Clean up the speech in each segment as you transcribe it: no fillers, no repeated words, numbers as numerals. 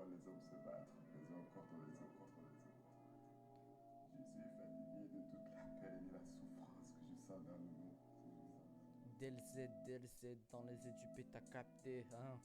les hommes se battre, les hommes contre les hommes contre les autres. Je suis fatigué de toute la peine et la souffrance que je sens dans le monde. DLZ, dans les édupés, t'as capté, hein.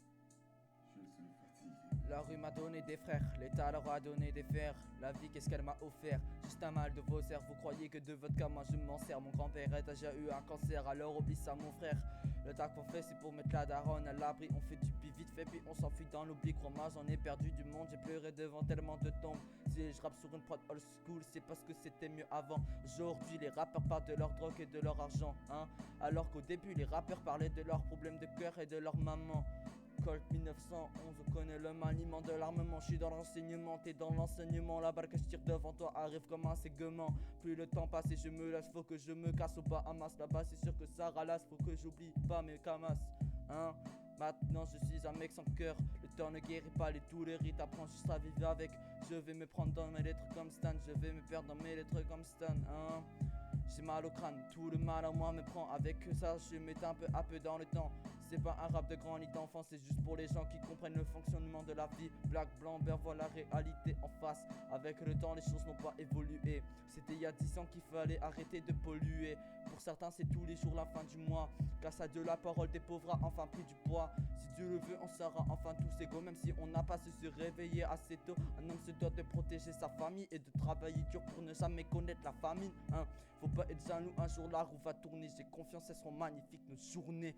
Je suis fatigué. La rue m'a donné des frères, l'État leur a donné des fers. La vie, qu'est-ce qu'elle m'a offert? Juste un mal de vos airs. Vous croyez que de votre gamin je m'en sers? Mon grand-père a déjà eu un cancer, alors oublie ça mon frère. Le taf qu'on fait c'est pour mettre la daronne à l'abri. On fait du pis vite fait puis on s'enfuit dans l'oubli. Crois-moi j'en ai perdu du monde, j'ai pleuré devant tellement de tombes. Si je rappe sur une prod old school c'est parce que c'était mieux avant. Aujourd'hui les rappeurs parlent de leur drogue et de leur argent, hein. Alors qu'au début les rappeurs parlaient de leurs problèmes de cœur et de leur maman. Colt 1911, on connaît le maniement de l'armement. Je suis dans l'enseignement, t'es dans l'enseignement. La balle que je tire devant toi arrive comme un segment. Plus le temps passe et je me lâche, faut que je me casse au Bahamas. Là-bas c'est sûr que ça ralasse, faut que j'oublie pas mes camas, hein. Maintenant je suis un mec sans cœur. Le temps ne guérit pas les douleurs, t'apprends juste à vivre avec. Je vais me prendre dans mes lettres comme Stan, je vais me perdre dans mes lettres comme Stan, hein. J'ai mal au crâne, tout le mal à moi me prend. Avec ça je m'éteins un peu à peu dans le temps. C'est pas un rap de grand ni d'enfant, c'est juste pour les gens qui comprennent le fonctionnement de la vie. Black, blanc, vert, voit la réalité en face. Avec le temps les choses n'ont pas évolué. C'était il y a 10 ans qu'il fallait arrêter de polluer. Pour certains c'est tous les jours la fin du mois. Grâce à Dieu la parole des pauvres a enfin pris du poids. Si Dieu le veut on sera enfin tous égaux. Même si on n'a pas su se réveiller assez tôt. Un homme se doit de protéger sa famille et de travailler dur pour ne jamais connaître la famine, hein. Faut pas être jaloux, un jour la roue va tourner. J'ai confiance, elles seront magnifiques nos journées.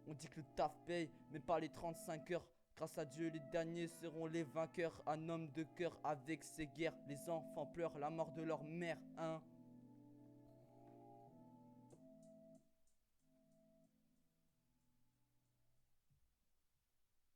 On dit que le taf paye, mais pas les 35 heures. Grâce à Dieu, les derniers seront les vainqueurs. Un homme de cœur avec ses guerres. Les enfants pleurent la mort de leur mère, hein.